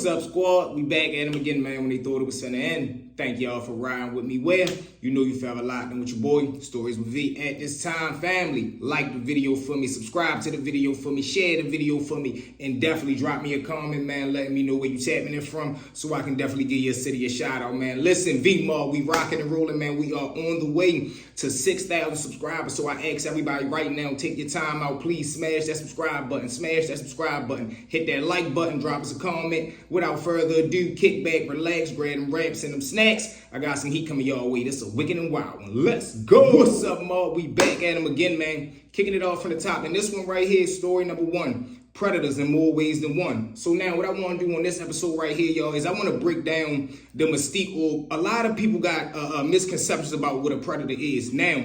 up, squad? We back at him again, man, when they thought it was finna end. Thank y'all for riding with me. Where you know you forever locked in with your boy, Stories with V. At this time, family, like the video for me, subscribe to the video for me, share the video for me, and definitely drop me a comment, man, letting me know where you tapping in from so I can definitely give your city a shout out, man. Listen, V-Mall, we rocking and rolling, man. We are on the way to 6,000 subscribers. So I ask everybody right now, take your time out, please smash that subscribe button, hit that like button, drop us a comment. Without further ado, kick back, relax, grab them wraps and them snacks. I got some heat coming y'all way. This is a wicked and wild one. Let's go. What's up, Maul? We back at him again, man. Kicking it off from the top. And this one right here is story number 1. Predators in more ways than one. So now what I want to do on this episode right here, y'all, is I want to break down the mystique. Or a lot of people got misconceptions about what a predator is. Now,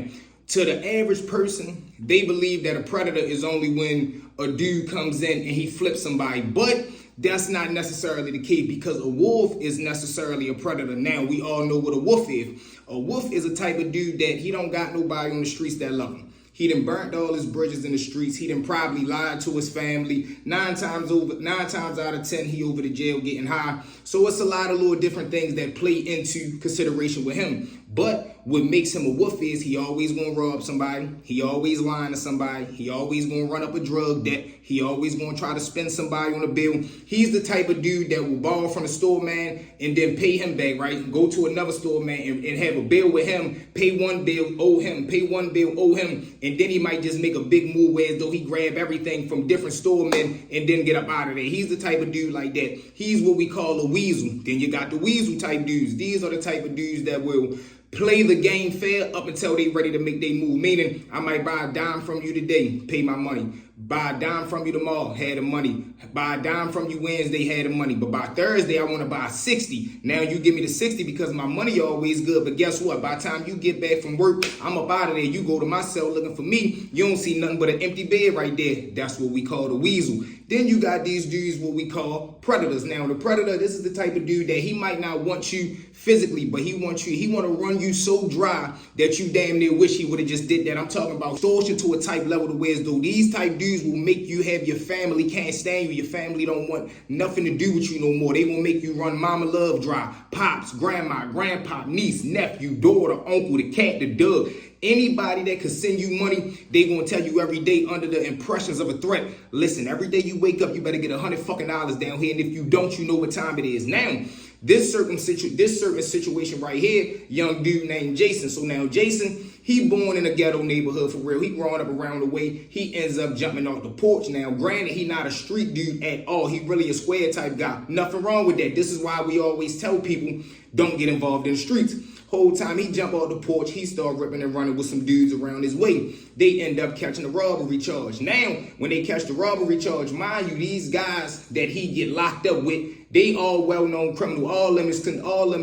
to the average person, they believe that a predator is only when a dude comes in and he flips somebody. But that's not necessarily the case, because a wolf is necessarily a predator. Now, we all know what a wolf is. A wolf is a type of dude that he don't got nobody on the streets that love him. He done burnt all his bridges in the streets. He done probably lied to his family. 9 times out of 10, he over to jail getting high. So it's a lot of little different things that play into consideration with him. But what makes him a wolf is he always gonna rob somebody. He always lying to somebody. He always gonna run up a drug debt. He always gonna try to spend somebody on a bill. He's the type of dude that will borrow from the store man and then pay him back, right? Go to another store man and have a bill with him, pay one bill, owe him, pay one bill, owe him, and then he might just make a big move where as though he grab everything from different store men and then get up out of there. He's the type of dude like that. He's what we call a weasel. Then you got the weasel type dudes. These are the type of dudes that will play the game fair up until they ready to make their move. Meaning, I might buy a dime from you today, pay my money. Buy a dime from you tomorrow, had the money. Buy a dime from you Wednesday, had the money. But by Thursday, I want to buy 60. Now you give me the 60 because my money always good. But guess what? By the time you get back from work, I'm up out of there. You go to my cell looking for me. You don't see nothing but an empty bed right there. That's what we call the weasel. Then you got these dudes, what we call predators. Now, the predator, this is the type of dude that he might not want you physically, but he wants you. He want to run you so dry that you damn near wish he would have just did that. I'm talking about extortion to a type level to where as though these type dudes will make you have your family can't stand you. Your family don't want nothing to do with you no more. They will make you run mama love dry. Pops, grandma, grandpa, niece, nephew, daughter, uncle, the cat, the dog. Anybody that could send you money, they gonna tell you every day under the impressions of a threat. Listen, every day you wake up, you better get $100 fucking down here. And if you don't, you know what time it is. Now, this certain situation right here, young dude named Jason. So now Jason, he born in a ghetto neighborhood for real. He growing up around the way. He ends up jumping off the porch. Now, granted, he not a street dude at all. He really a square type guy. Nothing wrong with that. This is why we always tell people, don't get involved in the streets. Whole time he jump off the porch, he start ripping and running with some dudes around his way. They end up catching a robbery charge. Now, when they catch the robbery charge, mind you, these guys that he get locked up with, they all well-known criminal. All of them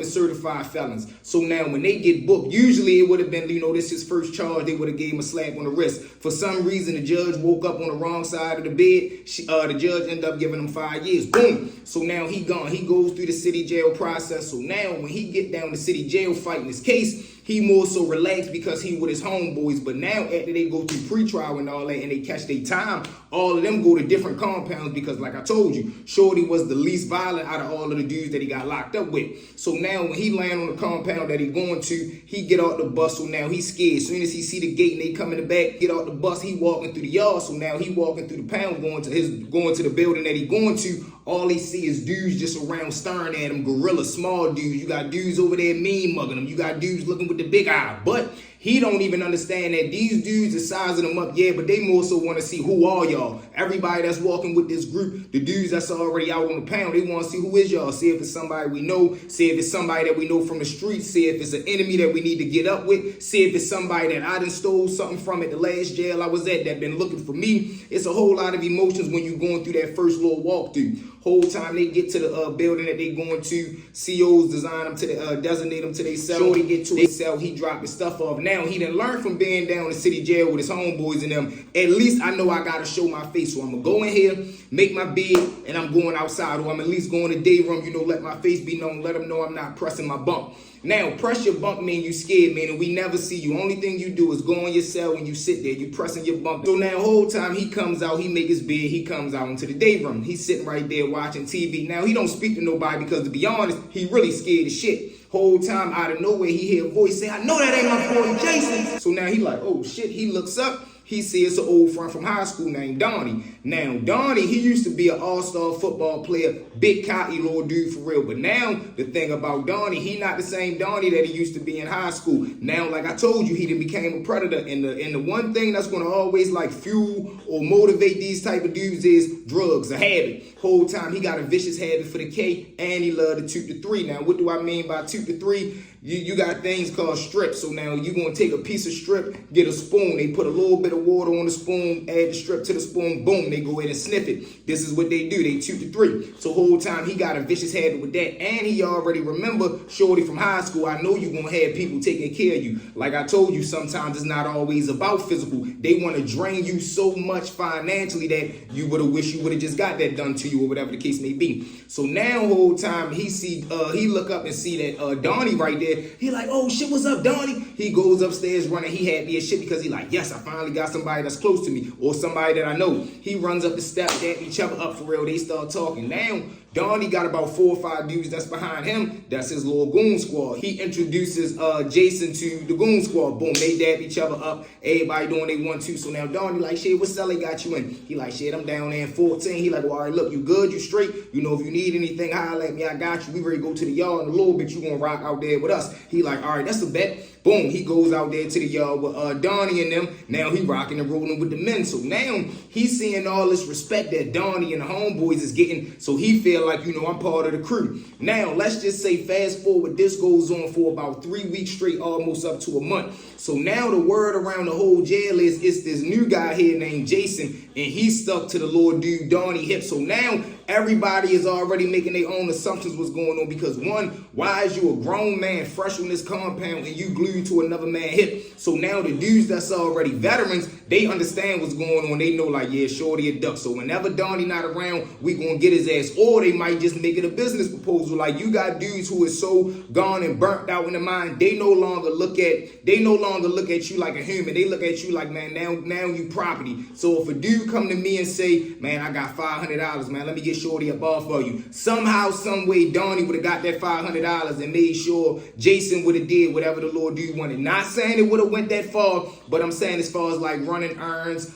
is certified felons. So now when they get booked, usually it would have been, this his first charge. They would have gave him a slap on the wrist. For some reason, the judge woke up on the wrong side of the bed. The judge ended up giving him 5 years. Boom. So now he gone. He goes through the city jail process. So now when he get down to city jail fighting his case, he more so relaxed because he with his homeboys. But now after they go through pretrial and all that and they catch their time, all of them go to different compounds because like I told you, Shorty was the least violent out of all of the dudes that he got locked up with. So now when he land on the compound that he going to, he get out the bus. So now he's scared. As soon as he see the gate and they come in the back, get out the bus, he walking through the yard. So now he walking through the pound going to the building that he going to. All he see is dudes just around staring at him, gorilla, small dudes. You got dudes over there mean mugging them. You got dudes looking with the big eye. But he don't even understand that these dudes are sizing them up, yeah, but they more so want to see who are y'all. Everybody that's walking with this group, the dudes that's already out on the pound, they want to see who is y'all. See if it's somebody we know. See if it's somebody that we know from the streets. See if it's an enemy that we need to get up with. See if it's somebody that I done stole something from at the last jail I was at that been looking for me. It's a whole lot of emotions when you're going through that first little walkthrough. Whole time they get to the building that they going to, COs design them to designate them to their cell. Shorty get to his cell, he drop his stuff off. now he done learned from being down in city jail with his homeboys and them. At least I know I gotta show my face. So I'm gonna go in here, make my bed, and I'm going outside. Or I'm at least going to day room, let my face be known, let them know I'm not pressing my bump. Now, press your bump mean you scared, man, and we never see you. Only thing you do is go on your cell when you sit there. You pressing your bump. So now, whole time he comes out, he make his bed, he comes out into the day room. He's sitting right there watching TV. Now, he don't speak to nobody because, to be honest, he really scared as shit. Whole time, out of nowhere, he hear a voice say, "I know that ain't my boy Jason." So now he like, oh shit, he looks up. He sees an old friend from high school named Donnie. Now, Donnie, he used to be an all-star football player, big cocky little dude for real. But now, the thing about Donnie, he not the same Donnie that he used to be in high school. Now, like I told you, he done became a predator. And the one thing that's going to always like fuel or motivate these type of dudes is drugs, a habit. Whole time, he got a vicious habit for the K, and he love to toot the 3. Now, what do I mean by toot the 3? You got things called strips. So now you're going to take a piece of strip, get a spoon. They put a little bit of water on the spoon, add the strip to the spoon, boom, they go ahead and sniff it. This is what they do. They toot the 3. So whole time he got a vicious habit with that. And he already remember shorty from high school. I know you're going to have people taking care of you. Like I told you, sometimes it's not always about physical. They want to drain you so much financially that you would have wished you would have just got that done to you or whatever the case may be. So now whole time he look up and see that Donnie right there. He like, oh shit, what's up, Donnie? He goes upstairs running. He happy as shit because he like, yes, I finally got somebody that's close to me or somebody that I know. He runs up the steps, dap each other up for real. They start talking. Now, Donnie got about 4 or 5 dudes that's behind him. That's his little goon squad. He introduces Jason to the goon squad. Boom, they dab each other up. Everybody doing they want to. So now Donnie like, shit, what cell they got you in? He like, shit, I'm down there in 14. He like, well, all right, look, you good? You straight? If you need anything, holler at me. I got you. We ready to go to the yard in a little bit. You gonna rock out there with us. He like, all right, that's a bet. Boom, he goes out there to the yard with Donnie and them. Now he rocking and rolling with the men. So now he's seeing all this respect that Donnie and the homeboys is getting. So he feel like, I'm part of the crew. Now, let's just say fast forward, this goes on for about 3 weeks straight, almost up to a month. So now the word around the whole jail is it's this new guy here named Jason, and he's stuck to the little dude Donnie hip. So now everybody is already making their own assumptions what's going on because one, why is you a grown man fresh on this compound and you glued to another man hip? So now the dudes that's already veterans, they understand what's going on. They know like, yeah, shorty a duck. So whenever Donnie not around, we gonna get his ass. Or they might just make it a business proposal. Like you got dudes who is so gone and burnt out in the mind, they no longer look at you like a human. They look at you like, man, now you property. So if a dude come to me and say, man, I got $500, man, let me get shorty up off of you. Somehow, some way, Donnie would have got that $500 and made sure Jason would have did whatever the little dude wanted. Not saying it would have went that far, but I'm saying as far as like running errands,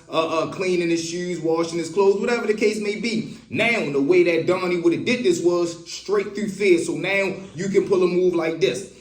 cleaning his shoes, washing his clothes, whatever the case may be. Now, the way that Donnie would have did this was straight through fear. So now you can pull a move like this.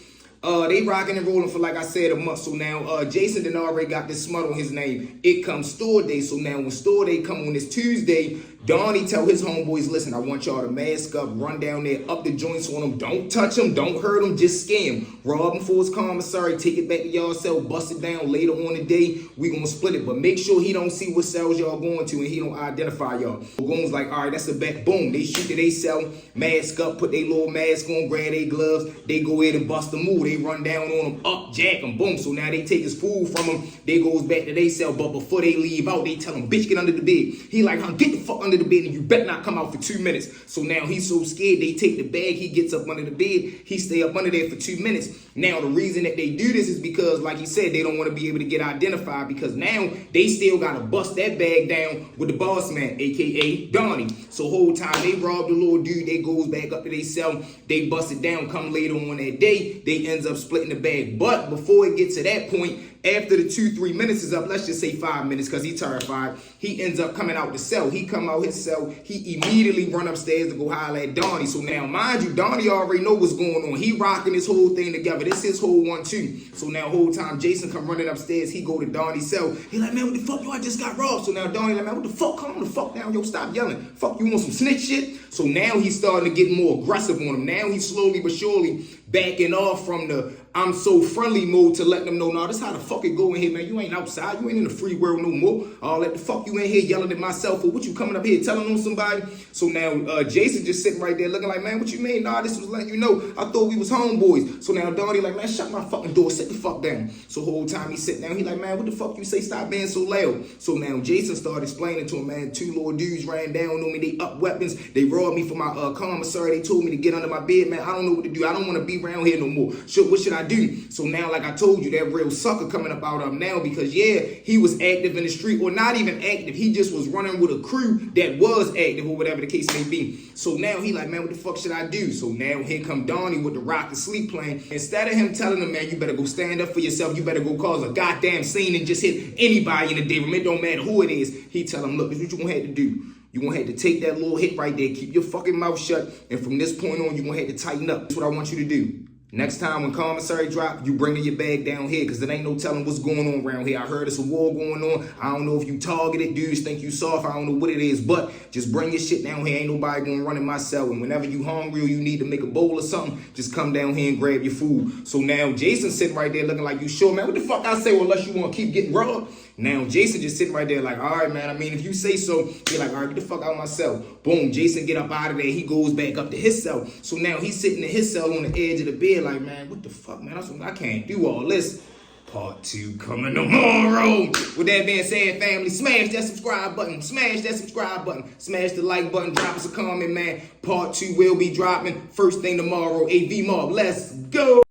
They rocking and rolling for, like I said, a month. So now Jason done already got this smut on his name. It comes store day. So now when store day come on this Tuesday, Donnie tell his homeboys, listen, I want y'all to mask up, run down there, up the joints on them. Don't touch them, don't hurt them, just scam him. Rob him for his commissary, take it back to y'all cell, bust it down. Later on the day, we gonna split it. But make sure he don't see what cells y'all going to and he don't identify y'all. Goon's like, all right, that's a bet. Boom, they shoot to they cell, mask up, put their little mask on, grab their gloves. They go ahead and bust the move. They run down on him, up, jack him, boom. So now they take his food from him. They goes back to they cell. But before they leave out, they tell him, bitch, get under the bed. He like, huh, get the fuck under the bed and you better not come out for 2 minutes. So now he's so scared, they take the bag, he gets up under the bed, he stay up under there for 2 minutes. Now the reason that they do this is because, like he said, they don't want to be able to get identified because now they still got to bust that bag down with the boss man, aka Donnie. So whole time they rob the little dude, they goes back up to their cell, they bust it down, come later on that day, they ends up splitting the bag. But before it gets to that point, after the 2-3 minutes is up, let's just say 5 minutes because he's terrified, he ends up coming out the cell. He come out his cell, he immediately run upstairs to go holler at Donnie. So now, mind you, Donnie already know what's going on. He rocking this whole thing together. This is his whole 1-2. So now, whole time, Jason come running upstairs, he go to Donnie's cell. He like, man, what the fuck, yo, I just got robbed. So now Donnie like, man, what the fuck, calm the fuck down, yo, stop yelling. Fuck, you want some snitch shit? So now he's starting to get more aggressive on him. Now he's slowly but surely backing off from the I'm so friendly mode to let them know, nah, this how the fuck it go in here, man. You ain't outside. You ain't in the free world no more. All that the fuck you in here yelling at myself for? What you coming up here telling on somebody? So now Jason just sitting right there looking like, man, what you mean? Nah, this was letting you know. I thought we was homeboys. So now Donnie like, man, shut my fucking door. Sit the fuck down. So the whole time he sit down, he like, man, what the fuck you say? Stop being so loud. So now Jason started explaining to him, man, 2 little dudes ran down on me. They up weapons. They robbed me for my commissary. They told me to get under my bed, man. I don't know what to do. I don't want to be around here no more. What should I do? So now, like I told you, that real sucker coming up out of him now because, yeah, he was active in the street, or not even active. He just was running with a crew that was active or whatever the case may be. So now he like, man, what the fuck should I do? So now here come Donnie with the rock and sleep plan. Instead of him telling him, man, you better go stand up for yourself. You better go cause a goddamn scene and just hit anybody in the day room. It don't matter who it is. He tell him, look, this is what you gonna have to do. You're going to have to take that little hit right there, keep your fucking mouth shut, and from this point on, you're going to have to tighten up. That's what I want you to do. Next time when commissary drop, you bringing your bag down here because there ain't no telling what's going on around here. I heard it's a war going on. I don't know if you targeted dudes, think you soft. I don't know what it is, but just bring your shit down here. Ain't nobody going to run in my cell. And whenever you hungry or you need to make a bowl or something, just come down here and grab your food. So now Jason's sitting right there looking like, you sure, man? What the fuck I say? Well, unless you want to keep getting robbed. Now Jason just sitting right there like, all right, man. I mean, if you say so, you're like, all right, get the fuck out of my cell. Boom, Jason get up out of there. He goes back up to his cell. So now he's sitting in his cell on the edge of the bed like, man, what the fuck, man? I can't do all this. Part 2 coming tomorrow. With that being said, family, smash that subscribe button. Smash that subscribe button. Smash the like button. Drop us a comment, man. Part 2 will be dropping first thing tomorrow. AV Mob, let's go.